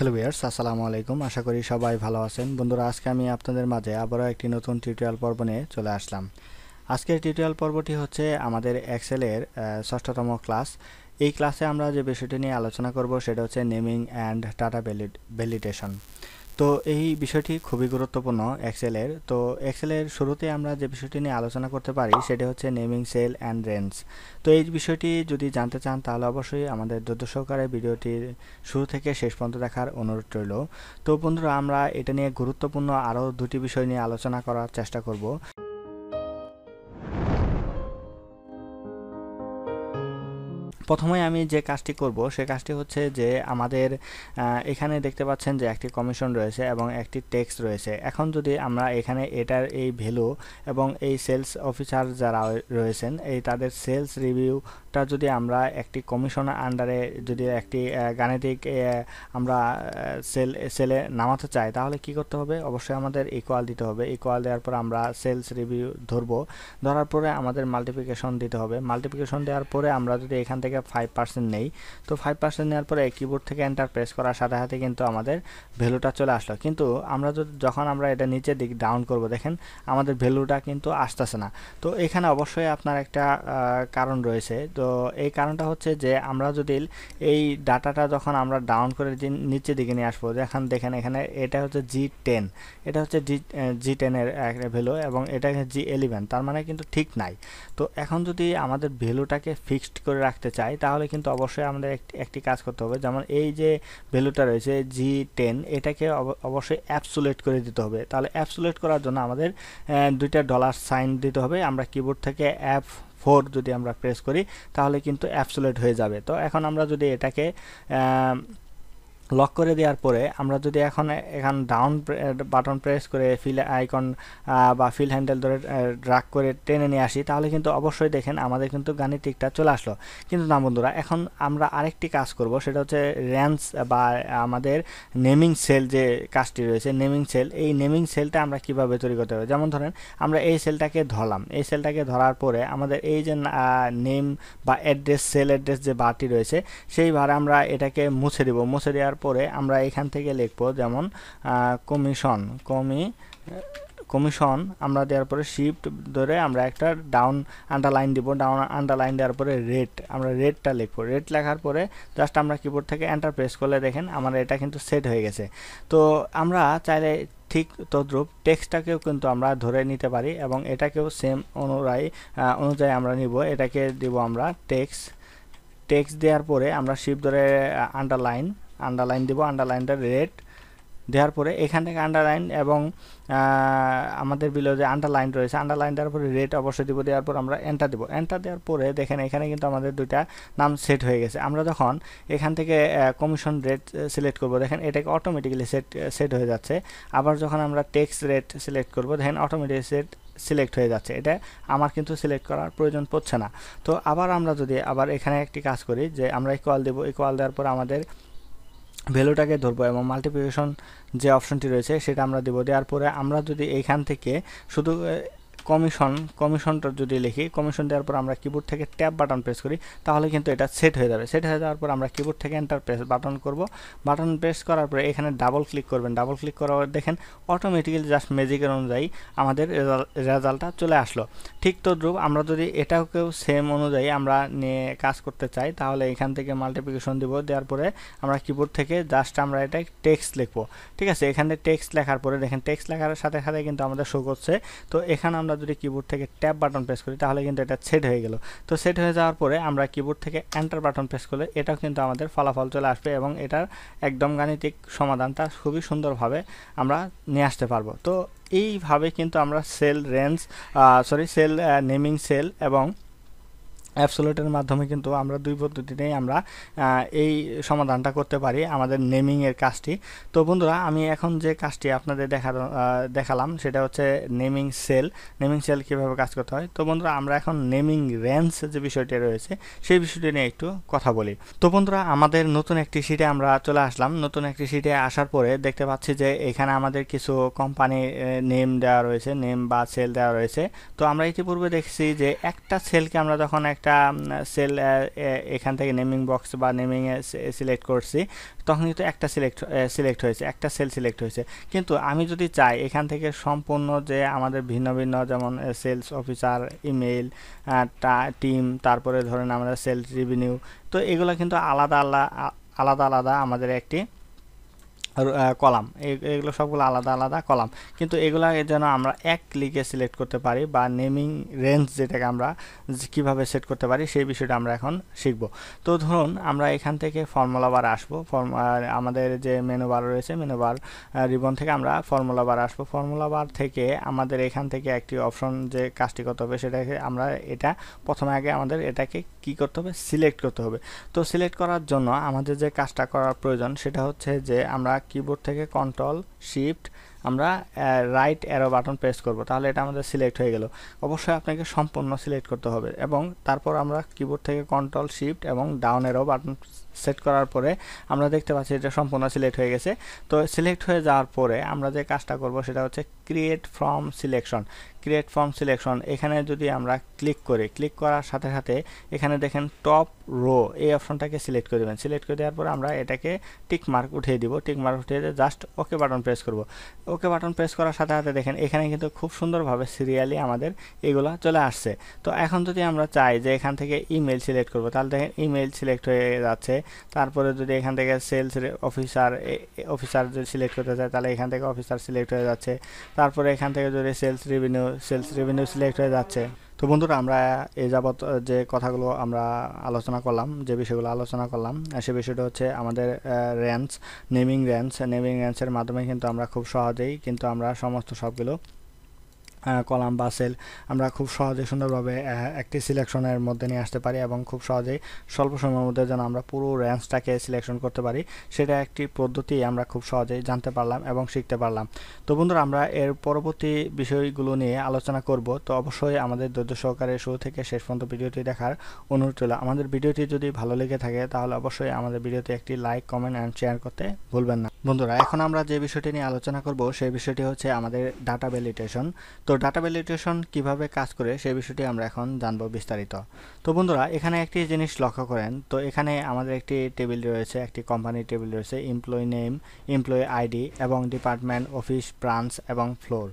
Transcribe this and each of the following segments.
Hello viewers, আসসালামু আলাইকুম। আশা করি সবাই ভালো আছেন। বন্ধুরা, আজকে আমি আপনাদের মাঝে আবারও একটি নতুন টিউটোরিয়াল পর্ব নিয়ে চলে আসলাম। আজকের টিউটোরিয়াল পর্বটি হচ্ছে আমাদের এক্সেলের ষষ্ঠতম ক্লাস। এই ক্লাসে আমরা যে বিষয়টি নিয়ে আলোচনা করব সেটা হচ্ছে নেমিং অ্যান্ড ডাটা ভ্যালিডেশন। তো এই বিষয়টি খুবই গুরুত্বপূর্ণ এক্সেলের। তো এক্সেলের শুরুতে আমরা যে বিষয়টি নিয়ে আলোচনা করতে পারি সেটা হচ্ছে নেমিং সেল অ্যান্ড রেঞ্জ। তো এই বিষয়টি যদি জানতে চান তাহলে অবশ্যই আমাদের ধৈর্য সহকারে ভিডিওটির শুরু থেকে শেষ পর্যন্ত দেখার অনুরোধ রইল। তো বন্ধুরা, আমরা এটা নিয়ে গুরুত্বপূর্ণ আরও দুটি বিষয় নিয়ে আলোচনা করার চেষ্টা করব। প্রথমে আমি যে কাজটি করব সে কাজটি হচ্ছে যে আমাদের এখানে দেখতে পাচ্ছেন যে একটি কমিশন রয়েছে এবং একটি টেক্সট রয়েছে। এখন যদি আমরা এখানে এটার এই ভ্যালু এবং এই সেলস অফিসার যারা রয়েছেন এই তাদের সেলস রিভিউটা যদি আমরা একটি কমিশনের আন্ডারে যদি একটি গাণিতিক আমরা সেলে নামাতে চাই তাহলে কি করতে হবে? অবশ্যই আমাদের ইকুয়াল দিতে হবে। ইকুয়াল দেওয়ার পর আমরা সেলস রিভিউ ধরবো। ধরার পরে আমাদের মাল্টিপ্লিকেশন দিতে হবে। মাল্টিপ্লিকেশন দেওয়ার পরে আমরা যদি এখান থেকে 5% নেই, তো 5% নেওয়ার পরে কিবোর্ড থেকে এন্টার প্রেস করার সাথে সাথে কিন্তু আমাদের ভ্যালুটা চলে আসলো। কিন্তু আমরা যখন আমরা এটা নিচের দিক ডাউন করব, দেখেন আমাদের ভ্যালুটা কিন্তু আসতেছে না। তো এখানে অবশ্যই আপনার একটা কারণ রয়েছে। তো এই কারণটা হচ্ছে যে আমরা যদি এই ডাটাটা যখন আমরা ডাউন করে নিচের দিকে নিয়ে আসবো, দেখেন এখানে এটা হচ্ছে G10, এটা হচ্ছে G10 এর একটা ভ্যালু এবং এটা G11, তার মানে কিন্তু ঠিক নাই। তো এখন যদি আমাদের ভ্যালুটাকে ফিক্সড করে রাখতে চাই তাহলে কিন্তু অবশ্যই আমাদের একটি কাজ করতে হবে। যেমন এই যে ভ্যালুটা রয়েছে G10, এটাকে অবশ্যই অ্যাবসোলিউট করে দিতে হবে। তাহলে অ্যাবসোলিউট করার জন্য আমাদের দুইটা ডলার সাইন দিতে হবে। আমরা কিবোর্ড থেকে F4 যদি আমরা প্রেস করি তাহলে কিন্তু অ্যাবসোলিউট হয়ে যাবে। তো এখন আমরা যদি এটাকে লক করে দেওয়ার পরে আমরা যদি এখন ডাউন বাটন প্রেস করে ফিল আইকন বা ফিল হ্যান্ডেল ধরে ড্রাগ করে টেনে নিয়ে আসি তাহলে কিন্তু অবশ্যই দেখেন আমাদের কিন্তু গাণিতিকটা চলে আসলো। কিন্তু না বন্ধুরা, এখন আমরা আরেকটি কাজ করব, সেটা হচ্ছে রেঞ্জ বা আমাদের নেমিং সেল যে কাজটি রয়েছে নেমিং সেল। এই নেমিং সেলটা আমরা কিভাবে তৈরি করতে হবে? যেমন ধরেন আমরা এই সেলটাকে ধরলাম। এই সেলটাকে ধরার পরে আমাদের এই যে নেম বা অ্যাড্রেস, সেল অ্যাড্রেস যে বারটি রয়েছে সেই বারে আমরা এটাকে মুছে দেব। মুছে দেওয়ার পরে আমরা এখান থেকে লিখব যেমন কমিশন আমরা দেওয়ার পরে শিফট ধরে আমরা একটা ডাউন আন্ডারলাইন দিব। ডাউন আন্ডারলাইন দেওয়ার পরে রেট, আমরা রেটটা লিখবো। রেট লেখার পরে জাস্ট আমরা কিবোর্ড থেকে এন্টার প্রেস করলে দেখেন আমার এটা কিন্তু সেট হয়ে গেছে। তো আমরা চাইলে ঠিক তদ্রূপ টেক্সটটাকেও কিন্তু আমরা ধরে নিতে পারি এবং এটাকেও সেম অনুযায়ী আমরা নিব। এটাকে দিব আমরা টেক্সট দেওয়ার পরে আমরা শিফট ধরে আন্ডারলাইন দিব। আন্ডারলাইনটা রেট দেওয়ার পরে এখান থেকে আন্ডারলাইন এবং আমাদের বিলো যে আন্ডারলাইন রয়েছে আন্ডারলাইন দেওয়ার পরে রেট অবশ্যই দিব। দেওয়ার পর আমরা এন্টার দিব। এন্টার দেওয়ার পরে দেখেন এখানে কিন্তু আমাদের দুইটা নাম সেট হয়ে গেছে। আমরা যখন এখান থেকে কমিশন রেট সিলেক্ট করব দেখেন এটাকে অটোমেটিক্যালি সেট হয়ে যাচ্ছে। আবার যখন আমরা টেক্স রেট সিলেক্ট করব দেখেন অটোমেটিক সিলেক্ট হয়ে যাচ্ছে। এটা আমার কিন্তু সিলেক্ট করার প্রয়োজন পড়ছে না। তো আবার আমরা যদি আবার এখানে একটি কাজ করি যে আমরা ইকুয়াল দেব। ইকুয়াল দেওয়ার পর আমাদের ভ্যালুটাকে ধরবো এবং মাল্টিপ্লিকেশন যে অপশনটি রয়েছে সেটা আমরা দেবো। দেওয়ার পরে আমরা যদি এইখান থেকে শুধু কমিশনটা যদি লিখি, কমিশন দেওয়ার পর আমরা কিবোর্ড থেকে ট্যাব বাটন প্রেস করি তাহলে কিন্তু এটা সেট হয়ে যাবে। সেট হয়ে যাওয়ার পর আমরা কিবোর্ড থেকে এন্টার প্রেস বাটন করব। বাটন প্রেস করার পরে এখানে ডাবল ক্লিক করবেন। ডাবল ক্লিক করার পর দেখেন অটোমেটিক্যালি জাস্ট ম্যাজিকের অনুযায়ী আমাদের রেজাল্টটা চলে আসলো। ঠিক তদ্রূপ আমরা যদি এটাকেও সেম অনুযায়ী আমরা নিয়ে কাজ করতে চাই তাহলে এখান থেকে মাল্টিপ্লিকেশন দিব। দেওয়ার পরে আমরা কিবোর্ড থেকে জাস্ট আমরা এটা টেক্সট লিখবো। ঠিক আছে, এখানে টেক্সট লেখার পরে দেখেন টেক্সট লেখার সাথে সাথে কিন্তু আমাদের শো করছে। তো এখানে আমরা যদি কিবোর্ড থেকে ট্যাব বাটন প্রেস করি তাহলে কিন্তু এটা সেট হয়ে গেল। তো সেট হয়ে যাওয়ার পরে আমরা কিবোর্ড থেকে এন্টার বাটন প্রেস করলে এটাও কিন্তু আমাদের ফলাফল চলে আসবে এবং এটার একদম গাণিতিক সমাধানটা খুবই সুন্দরভাবে আমরা নিয়ে আসতে পারবো। তো এইভাবে কিন্তু আমরা সেল নেমিং সেল এবং অ্যাবসোলিউটের মাধ্যমে কিন্তু আমরা দুই পদ্ধতিতেই আমরা এই সমাধানটা করতে পারি আমাদের নেমিং এর কাজটি। তো বন্ধুরা, আমি এখন যে কাজটি আপনাদের দেখালাম সেটা হচ্ছে নেমিং সেল কিভাবে কাজ করতে হয়। তো বন্ধুরা, আমরা এখন নেমিং রেঞ্জ যে বিষয়টি রয়েছে সেই বিষয়টি নিয়ে একটু কথা বলি। তো বন্ধুরা, আমাদের নতুন একটি শিটে আমরা চলে আসলাম। নতুন একটি শিটে আসার পরে দেখতে পাচ্ছি যে এখানে আমাদের কিছু কোম্পানি নেম দেওয়া রয়েছে, নেম বা সেল দেওয়া রয়েছে। তো আমরা ইতিপূর্বে দেখছি যে একটা সেলকে আমরা যখন একটা একটা সেল এখান থেকে নেমিং বক্স বা নেমিংয়ে সিলেক্ট করছি, তখন কিন্তু একটা সিলেক্ট হয়েছে, একটা সেল সিলেক্ট হয়েছে। কিন্তু আমি যদি চাই এখান থেকে সম্পূর্ণ যে আমাদের ভিন্ন ভিন্ন, যেমন সেলস অফিসার, ইমেইল, টিম, তারপরে ধরেন আমাদের সেলস রেভিনিউ, তো এগুলো কিন্তু আলাদা আলাদা আলাদা আমাদের একটি কলাম, এগুলো সবগুলো আলাদা আলাদা কলাম, কিন্তু এগুলা যেন আমরা এক ক্লিকে সিলেক্ট করতে পারি, বা নেমিং রেঞ্জ যেটাকে আমরা কিভাবে সেট করতে পারি সেই বিষয়টা আমরা এখন শিখব। তো ধরুন আমরা এখান থেকে ফর্মুলা বার আসবো, আমাদের যে মেনু বার রয়েছে, মেনু বার রিবন থেকে আমরা ফর্মুলা বার আসবো। ফর্মুলা বার থেকে আমাদের এখান থেকে একটি অপশন যে কাজটি করতে হবে, সেটাকে আমরা প্রথমে আগে আমাদের এটাকে কি করতে হবে, সিলেক্ট করতে হবে। তো সিলেক্ট করার জন্য আমাদের যে কাজটা করার প্রয়োজন সেটা হচ্ছে যে আমরা কিবোর্ড থেকে কন্ট্রোল শিফট আমরা রাইট অ্যারো বাটন প্রেস করব, তাহলে এটা আমাদের সিলেক্ট হয়ে গেল। অবশ্যই আপনাকে সম্পূর্ণ সিলেক্ট করতে হবে, এবং তারপর আমরা কিবোর্ড থেকে কন্ট্রোল শিফট এবং ডাউন অ্যারো বাটন সেট করার পরে আমরা দেখতে পাচ্ছি এটা সম্পূর্ণ সিলেক্ট হয়ে গেছে। তো সিলেক্ট হয়ে যাওয়ার পরে আমরা যে কাজটা করব সেটা হচ্ছে create from selection. Create from selection এখানে যদি আমরা ক্লিক করি, ক্লিক করার সাথে সাথে এখানে দেখেন টপ রো এই অপশনটাকে সিলেক্ট করে দেবেন। সিলেক্ট করে দেওয়ার পরে আমরা এটাকে টিক মার্ক উঠিয়ে দিব। টিক মার্ক উঠিয়ে দিয়ে জাস্ট ওকে বাটন প্রেস করব। ওকে বাটন প্রেস করার সাথে সাথে দেখেন এখানে কিন্তু খুব সুন্দরভাবে সিরিয়ালি আমাদের এগুলা চলে আসছে। তো এখন যদি আমরা চাই যে এখান থেকে ইমেল সিলেক্ট করব, তাহলে দেখেন ইমেল সিলেক্ট হয়ে যাচ্ছে। তারপরে যদি এখান থেকে সেলস অফিসার যদি সিলেক্ট করতে চাই, তাহলে এখান থেকে অফিসার সিলেক্ট হয়ে যাচ্ছে। তারপরে এখান থেকে যদি সেলস রেভিনিউ সিলেক্ট হয়ে যাচ্ছে। তো বন্ধুরা, আমরা এই যাবৎ যে কথাগুলো আমরা আলোচনা করলাম, যে বিষয়গুলো আলোচনা করলাম, সে বিষয়টা হচ্ছে আমাদের নেমিং রেঞ্জের মাধ্যমে কিন্তু আমরা খুব সহজেই কিন্তু আমরা সমস্ত সবগুলো কলাম বা সেল আমরা খুব সহজে সুন্দরভাবে একটি সিলেকশনের মধ্যে নিয়ে আসতে পারি, এবং খুব সহজেই স্বল্প সময়ের মধ্যে যেন আমরা পুরো রেঞ্জটাকে সিলেকশন করতে পারি, সেটা একটি পদ্ধতি আমরা খুব সহজেই জানতে পারলাম এবং শিখতে পারলাম। তো বন্ধুরা, আমরা এর পরবর্তী বিষয়গুলো নিয়ে আলোচনা করব। তো অবশ্যই আমাদের ধৈর্য সহকারে শুরু থেকে শেষ পর্যন্ত ভিডিওটি দেখার অনুরোধ রইল। আমাদের ভিডিওটি যদি ভালো লেগে থাকে তাহলে অবশ্যই আমাদের ভিডিওতে একটি লাইক, কমেন্ট অ্যান্ড শেয়ার করতে ভুলবেন না। বন্ধুরা, এখন আমরা যে বিষয়টি নিয়ে আলোচনা করব সেই বিষয়টি হচ্ছে আমাদের ডাটা ভ্যালিডেশন। তো ডাটা ভ্যালিডেশন কিভাবে কাজ করে সেই বিষয়টি আমরা এখন জানবো বিস্তারিত। তো বন্ধুরা, এখানে একটি জিনিস লক্ষ্য করেন, তো এখানে আমাদের একটি টেবিল রয়েছে, একটি কোম্পানির টেবিল রয়েছে, এমপ্লয়ি নেম, এমপ্লয়ি আইডি এবং ডিপার্টমেন্ট, অফিস, ব্রাঞ্চ এবং ফ্লোর।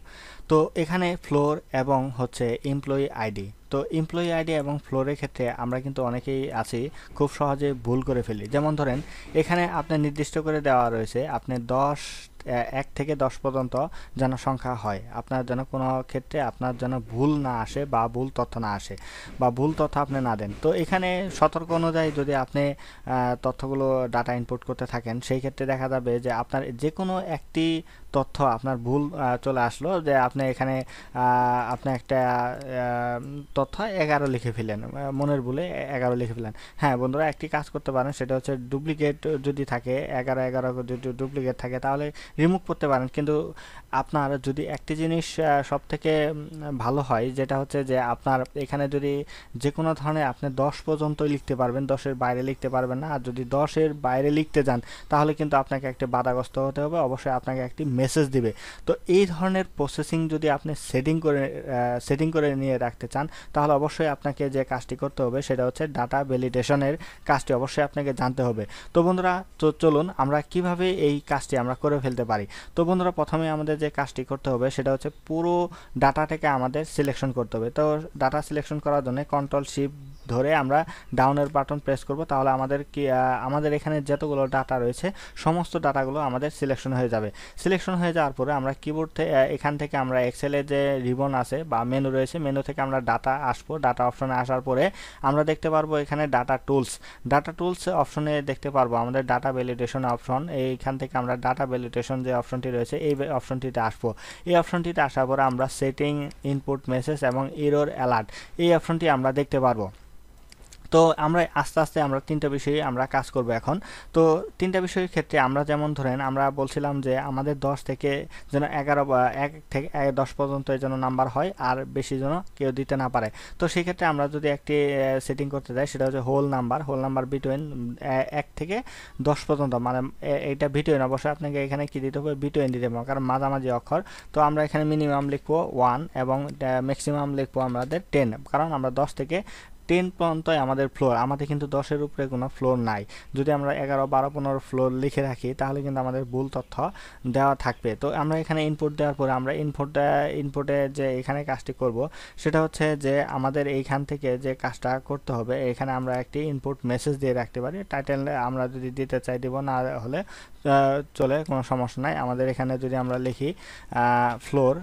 তো এখানে ফ্লোর এবং হচ্ছে এমপ্লয়ি আইডি। তো এমপ্লয়ি আইডি এবং ফ্লোরের ক্ষেত্রে আমরা কিন্তু অনেকেই আছি খুব সহজে ভুল করে ফেলি। যেমন ধরেন এখানে আপনার নির্দিষ্ট করে দেওয়া রয়েছে আপনি 1 থেকে 10 পর্যন্ত যেন সংখ্যা হয়, আপনার যেন কোনো ক্ষেত্রে আপনার যেন ভুল না আসে বা ভুল তথ্য না আসে বা ভুল তথ্য আপনি না দেন। তো এখানে সতর্ক অনুযায়ী যদি আপনি তথ্যগুলো ডাটা ইনপুট করতে থাকেন, সেই ক্ষেত্রে দেখা যাবে যে আপনার যে কোনো একটি তথ্য আপনার ভুল চলে আসলো, যে আপনি এখানে আপনি একটা তথ্য 11 লিখে ফেলেন, মনের ভুলে 11 লিখে ফেলেন। হ্যাঁ বন্ধুরা, একটি কাজ করতে পারেন, সেটা হচ্ছে ডুপ্লিকেট যদি থাকে, 11 যদি ডুপ্লিকেট থাকে তাহলে রিমুভ করতে পারেন। কিন্তু আপনার যদি একটি জিনিস সব থেকে ভালো হয়, যেটা হচ্ছে যে আপনার এখানে যদি যে কোনো ধরনের আপনি 10 পর্যন্ত লিখতে পারবেন, 10-এর বাইরে লিখতে পারবেন না। আর যদি 10-এর বাইরে লিখতে যান তাহলে কিন্তু আপনাকে একটি বাধাগ্রস্ত হতে হবে, অবশ্যই আপনাকে একটি মেসেজ দিবে। তো এই ধরনের প্রসেসিং যদি আপনি সেটিং করে নিয়ে রাখতে চান, তাহলে অবশ্যই আপনাকে যে কাজটি করতে হবে সেটা হচ্ছে ডাটা ভ্যালিডেশনের কাজটি অবশ্যই আপনাকে জানতে হবে। তো বন্ধুরা, তো চলুন আমরা কিভাবে এই কাজটি আমরা করে ফেলতে পারি। তো বন্ধুরা, প্রথমে আমাদের যে কাজটি করতে হবে সেটা হচ্ছে পুরো ডাটাটাকে আমাদের সিলেকশন করতে হবে। তো ডাটা সিলেকশন করার জন্য কন্ট্রোল শিফট ধরে আমরা ডাউনের বাটন প্রেস করব, তাহলে আমাদের এখানে যতগুলো ডাটা রয়েছে সমস্ত ডাটাগুলো আমাদের সিলেকশন হয়ে যাবে। সিলেকশন হয়ে যাওয়ার পরে আমরা কিবোর্ড এখান থেকে আমরা এক্সেলের যে রিবন আছে বা মেনু রয়েছে, মেনু থেকে আমরা ডাটা আসবো। ডাটা অপশনে আসার পরে আমরা দেখতে পারবো এখানে ডাটা টুলস অপশনে দেখতে পারবো আমাদের ডাটা ভ্যালিডেশন অপশন। এইখান থেকে আমরা ডাটা ভ্যালিডেশন যে অপশনটি রয়েছে এই অপশনটিতে আসবো। এই অপশনটিতে আসার পরে আমরা সেটিং, ইনপুট মেসেজ এবং এরর অ্যালার্ট এই অপশনটি আমরা দেখতে পারবো। তো আমরা আস্তে আস্তে আমরা 3টা বিষয়ে আমরা কাজ করব এখন। তো 3টা বিষয়ের ক্ষেত্রে আমরা যেমন ধরেন আমরা বলছিলাম যে আমাদের 10 থেকে যেন 11 বা 1 থেকে 10 পর্যন্ত যেন নাম্বার হয়, আর বেশি যেন কেউ দিতে না পারে। তো সেই ক্ষেত্রে আমরা যদি একটি সেটিং করতে যাই, সেটা হচ্ছে হোল নাম্বার বিটুইন 1 থেকে 10 পর্যন্ত, মানে এটা বিটুইন। অবশ্যই আপনাকে এখানে কি দিতে হবে, বিটুইন দিতে হবে, কারণ মাঝামাঝি অক্ষর। তো আমরা এখানে মিনিমাম লিখবো 1 এবং ম্যাক্সিমাম লিখবো আমাদের 10, কারণ আমরা 10 থেকে 10 পর্যন্তই আমাদের ফ্লোর, আমাদের কিন্তু 10-এর উপরে কোনো ফ্লোর নাই। যদি আমরা 11, 12, 15 ফ্লোর লিখে রাখি তাহলে কিন্তু আমাদের ভুল তথ্য দেওয়া থাকবে। তো আমরা এখানে ইনপুট দেওয়ার পরে আমরা ইনপুটে যে এখানে কাজটি করব সেটা হচ্ছে যে আমাদের এইখান থেকে যে কাজটা করতে হবে, এখানে আমরা একটি ইনপুট মেসেজ দিয়ে রাখতে পারি। টাইটেল আমরা যদি দিতে চাই দিব, না হলে চলে, কোনো সমস্যা নাই। আমাদের এখানে যদি আমরা লিখি ফ্লোর,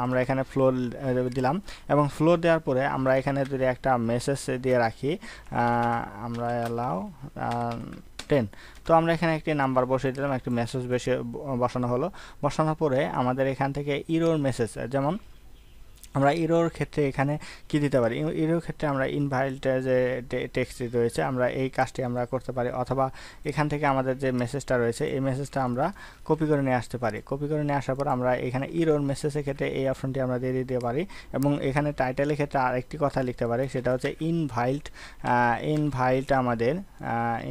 আমরা এখানে ফ্লোর দিলাম এবং ফ্লোর দেওয়ার পরে আমরা এখানে যদি একটা মেসেজ দিয়ে রাখি, আমরা অ্যালাউ 10, তো আমরা এখানে একটি নাম্বার বসিয়ে দিলাম, একটি মেসেজ বসানো হলো। বসানোর পরে আমাদের এখান থেকে ইরোর মেসেজ, যেমন আমরা ইরোর ক্ষেত্রে এখানে কি দিতে পারি, ইরোর ক্ষেত্রে আমরা ইনভাইল্ড যে টেক্সটটি রয়েছে আমরা এই কাজটি আমরা করতে পারি, অথবা এখান থেকে আমাদের যে মেসেজটা রয়েছে এই মেসেজটা আমরা কপি করে নিয়ে আসতে পারি। কপি করে নিয়ে আসার পর আমরা এখানে ইরোর মেসেজের ক্ষেত্রে এই অপশনটি আমরা দিয়ে দিতে পারি এবং এখানে টাইটেলের ক্ষেত্রে আরেকটি কথা লিখতে পারি, সেটা হচ্ছে ইনভাইল্ড আমাদের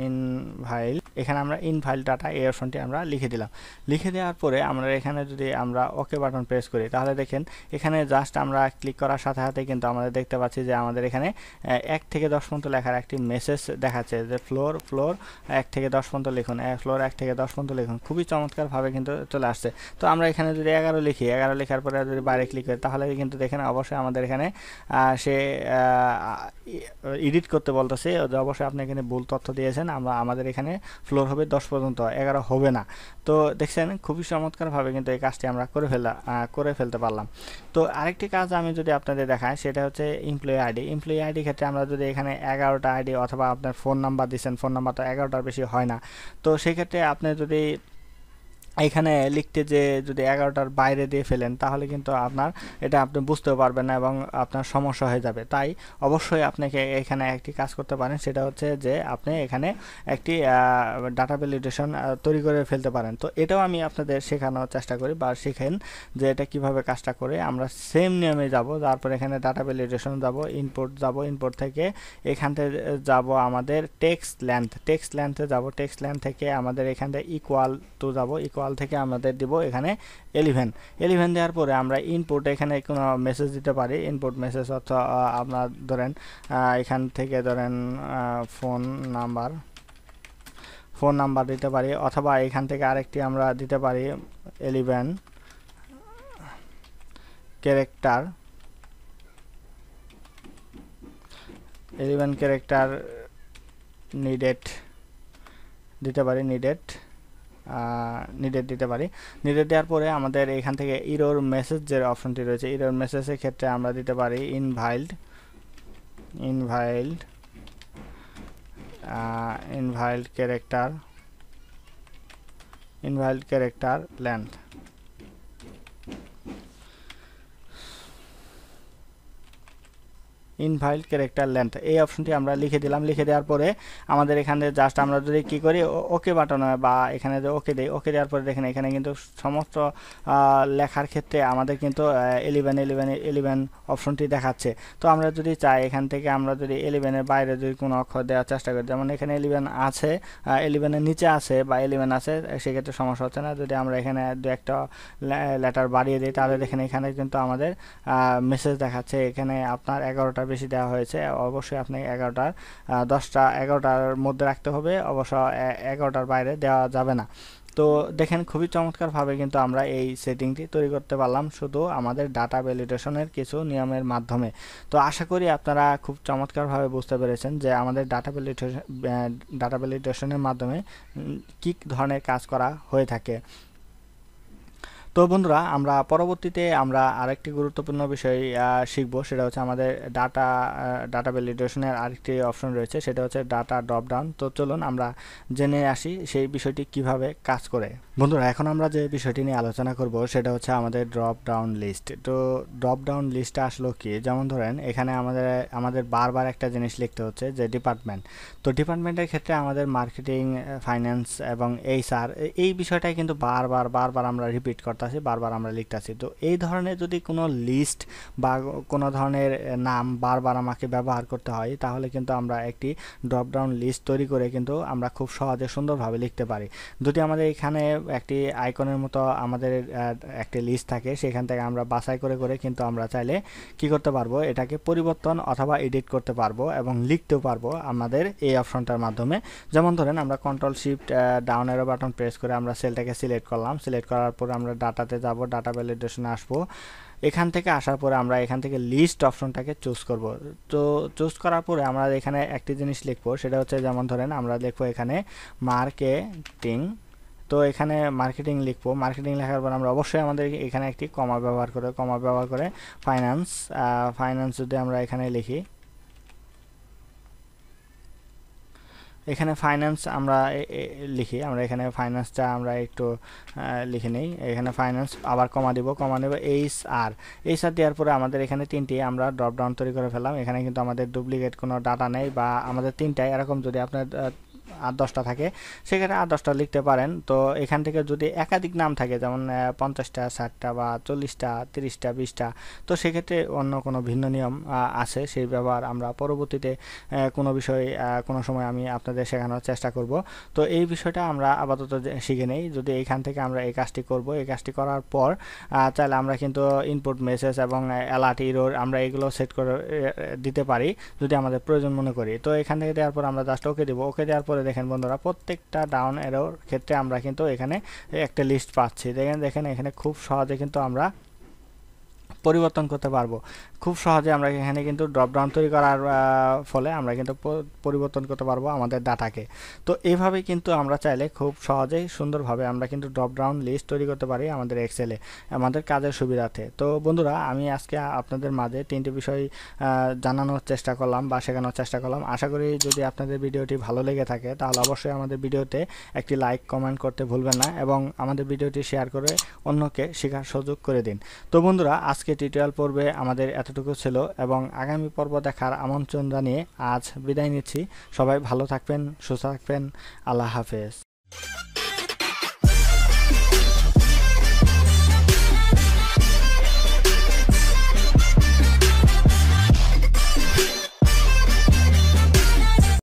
ইনভাইল্ড, এখানে আমরা ইনভাইল্ড ডাটা এই অপশনটি আমরা লিখে দিলাম। লিখে দেওয়ার পরে আমরা এখানে যদি আমরা ওকে বাটন প্রেস করি তাহলে দেখেন এখানে জাস্ট আমরা ক্লিক করার সাথে সাথে কিন্তু আমাদের দেখতে পাচ্ছি যে আমাদের এখানে 1 থেকে 10 পর্যন্ত লেখার একটি মেসেজ দেখাচ্ছে যে ফ্লোর 1 থেকে 10 পর্যন্ত লিখুন, ফ্লোর 1 থেকে 10 পর্যন্ত লিখুন। খুবই চমৎকারভাবে কিন্তু চলে আসছে। তো আমরা এখানে যদি 11 লিখি, 11 লেখার পরে যদি বাইরে ক্লিক করি তাহলে কিন্তু দেখেন অবশ্যই আমাদের এখানে সে এডিট করতে বলতেছে যে অবশ্যই আপনি এখানে ভুল তথ্য দিয়েছেন, আমাদের এখানে ফ্লোর হবে 10 পর্যন্ত, 11 হবে না। তো দেখছেন খুবই চমৎকারভাবে কিন্তু এই কাজটি আমরা করে ফেলতে পারলাম। তো আরেকটি কাজ আমি যদি আপনাদের দেখাই সেটা হচ্ছে এমপ্লয়ি আইডি ক্ষেত্রে আমরা যদি এখানে 11টা আইডি অথবা আপনার ফোন নাম্বার দিচ্ছেন, ফোন নাম্বার তো 11টার বেশি হয় না, তো সেই ক্ষেত্রে আপনি যদি এখানে লিখতে যে যদি 11টার বাইরে দিয়ে ফেলেন তাহলে কিন্তু এটা আপনি বুঝতেও পারবেন না এবং আপনার সমস্যা হয়ে যাবে। তাই অবশ্যই আপনাকে এখানে একটি কাজ করতে পারেন, সেটা হচ্ছে যে আপনি এখানে একটি ডাটা ভ্যালিডেশন তৈরি করে ফেলতে পারেন। তো এটাও আমি আপনাদের শেখানোর চেষ্টা করি বা শিখেন যে এটা কিভাবে কাজটা করে। আমরা সেম নিয়মে যাব, তারপর এখানে ডাটা ভ্যালিডেশন যাব, ইনপুট থেকে এখান থেকে যাব আমাদের টেক্সট লেন্থে যাব, টেক্সট লেন্থ থেকে আমাদের এখান থেকে ইকুয়াল টু যাব, থেকে আমাদের দিব এখানে 11 দেওয়ার পরে আমরা ইনপুট এখানে কোনো মেসেজ দিতে পারি, ইনপুট মেসেজ অথবা আপনার ধরেন এখান থেকে ধরেন ফোন নাম্বার দিতে পারি, অথবা এখান থেকে আরেকটি আমরা দিতে পারি 11 ক্যারেক্টার নিডেড দিতে পারি, নিডেড দিতে পারি। নিডেড দেওয়ার পরে আমাদের এখান থেকে ইরোর মেসেজ যে অপশনটি রয়েছে, ইরোর মেসেজের ক্ষেত্রে আমরা দিতে পারি ইনভাইল্ড ক্যারেক্টার লেন্থ। ইনভাইল্ড ক্যারেক্টার লেন্থ এই অপশনটি আমরা লিখে দিলাম। লিখে দেওয়ার পরে আমাদের এখানে জাস্ট আমরা যদি কি করি ওকে বাটন বা এখানে যে ওকে দেই, ওকে দেওয়ার পরে দেখেন এখানে কিন্তু সমস্ত লেখার ক্ষেত্রে আমাদের কিন্তু 11 অপশনটি দেখাচ্ছে। তো আমরা যদি চাই এখান থেকে আমরা যদি 11-এর বাইরে যদি কোনো অক্ষর দেওয়ার চেষ্টা করি, যেমন এখানে 11 আছে, 11-এর নিচে আছে বা 11 আছে, সেক্ষেত্রে সমস্যা হচ্ছে না। যদি আমরা এখানে দু একটা লেটার বাড়িয়ে দিই তাহলে দেখেন এখানে কিন্তু আমাদের মেসেজ দেখাচ্ছে এখানে আপনার 11টার বেশি দেওয়া হয়েছে। অবশ্যই আপনি 11টার মধ্যে রাখতে হবে, অবশ্য 11টার বাইরে দেওয়া যাবে না। তো দেখেন খুবই চমৎকারভাবে কিন্তু আমরা এই সেটিংটি তৈরি করতে পারলাম শুধু আমাদের ডাটা ভ্যালিডেশনের কিছু নিয়মের মাধ্যমে। তো আশা করি আপনারা খুব চমৎকারভাবে বুঝতে পেরেছেন যে আমাদের ডাটা ভ্যালিডেশনের মাধ্যমে কী ধরনের কাজ করা হয়ে থাকে। তো বন্ধুরা আমরা পরবর্তীতে আমরা আরেকটি গুরুত্বপূর্ণ বিষয় শিখব, সেটা হচ্ছে আমাদের ডাটা ভ্যালিডেশনের আরেকটি অপশন রয়েছে, সেটা হচ্ছে ডাটা ড্রপ ডাউন। তো চলুন আমরা জেনে আসি সেই বিষয়টি কিভাবে কাজ করে। বন্ধুরা এখন আমরা যে বিষয়টি নিয়ে আলোচনা করব সেটা হচ্ছে আমাদের ড্রপ ডাউন লিস্ট। তো ড্রপ ডাউন লিস্টটা আসলো কি, যেমন ধরেন এখানে আমাদের বারবার একটা জিনিস লিখতে হচ্ছে যে ডিপার্টমেন্ট। তো ডিপার্টমেন্টের ক্ষেত্রে আমাদের মার্কেটিং, ফাইন্যান্স এবং HR এই বিষয়টাই কিন্তু বারবার আমরা রিপিট করতে করতেছি, বারবার আমরা লিখতেছি। তো এই ধরনের যদি কোনো লিস্ট বা কোনো ধরনের নাম বারবার আমাকে ব্যবহার করতে হয়, তাহলে কিন্তু আমরা একটি ড্রপ ডাউন লিস্ট তৈরি করে কিন্তু আমরা খুব সহজে সুন্দরভাবে লিখতে পারি। যদি আমাদের এখানে একটি আইকনের মতো আমাদের একটি লিস্ট থাকে, সেখান থেকে আমরা বাছাই করে করে কিন্তু আমরা চাইলে কি করতে পারবো, এটাকে পরিবর্তন অথবা এডিট করতে পারবো এবং লিখতেও পারবো আমাদের এই অপশনটার মাধ্যমে। যেমন ধরেন আমরা control shift down arrow button press করে আমরা সেলটাকে সিলেক্ট করলাম, সিলেক্ট করার পর আমরা ডাটাতে যাব, ডাটা ভ্যালিডেশনে আসবো। এখান থেকে আসার পরে আমরা এখান থেকে লিস্ট অপশনটাকে চুজ করব। তো চুজ করার পরে আমরা এখানে একটি জিনিস লিখবো, সেটা হচ্ছে যেমন ধরেন আমরা লিখবো এখানে মার্কেটিং। তো এখানে মার্কেটিং লিখবো। মার্কেটিং লেখার পর আমরা অবশ্যই আমাদের এখানে একটি কমা ব্যবহার করে ফাইন্যান্স যদি আমরা এখানে লিখি, এখানে ফাইন্যান্স আমরা আমরা এখানে ফাইন্যান্সটা আমরা একটু লিখে নেই। এখানে ফাইন্যান্স আবার কমা দিব এইচআর দেওয়ার পরে আমাদের এখানে তিনটি আমরা ড্রপ ডাউন তৈরি করে ফেললাম। এখানে কিন্তু আমাদের ডুপ্লিকেট কোনো ডাটা নেই, বা আমাদের তিনটাই এরকম যদি আপনার 8-10টা থাকে সেক্ষেত্রে 8-10টা লিখতে পারেন। তো এখান থেকে যদি একাধিক নাম থাকে, যেমন 50টা 60টা বা 40টা 30টা 20টা, তো সেক্ষেত্রে অন্য কোনো ভিন্ন নিয়ম আছে, সেই ব্যবহার আমরা পরবর্তীতে কোনো বিষয় কোনো সময় আমি আপনাদের শেখানোর চেষ্টা করব। তো এই বিষয়টা আমরা আপাতত শিখে নেই। যদি এখান থেকে আমরা এই কাজটি করব, এই কাজটি করার পর চাইলে আমরা কিন্তু ইনপুট মেসেজ এবং অ্যালার্ট এরর আমরা এগুলো সেট করে দিতে পারি যদি আমাদের প্রয়োজন মনে করি। তো এখান থেকে দেওয়ার পর আমরা জাস্ট ওকে দেব। ওকে দেওয়ার পরে দেখেন বন্ধুরা, প্রত্যেকটা ডাউন এরোর ক্ষেত্রে আমরা কিন্তু এখানে একটা লিস্ট পাচ্ছি। দেখেন এখানে খুব সহজে কিন্তু আমরা পরিবর্তন করতে পারবো। খুব সহজে আমরা এখানে কিন্তু ড্রপ ডাউন তৈরি করার ফলে আমরা কিন্তু পরিবর্তন করতে পারবো আমাদের ডাটাকে। তো এইভাবে কিন্তু আমরা চাইলে খুব সহজেই সুন্দরভাবে আমরা কিন্তু ড্রপ ডাউন লিস্ট তৈরি করতে পারি আমাদের এক্সেলে, আমাদের কাজের সুবিধার্থে। তো বন্ধুরা, আমি আজকে আপনাদের মাঝে 3টি বিষয় জানানোর চেষ্টা করলাম বা শেখানোর চেষ্টা করলাম। আশা করি যদি আপনাদের ভিডিওটি ভালো লেগে থাকে তাহলে অবশ্যই আমাদের ভিডিওতে একটি লাইক কমেন্ট করতে ভুলবেন না, এবং আমাদের ভিডিওটি শেয়ার করে অন্যকে শেখার সুযোগ করে দিন। তো বন্ধুরা, আজকে টিউটোরিয়াল পর্বে আমাদের এতটুকু ছিল, এবং আগামী পর্ব দেখার আমন্ত্রণ জানিয়ে আজ বিদায় নিচ্ছি। সবাই ভালো থাকবেন, সুস্থ থাকবেন। আল্লাহ হাফেজ।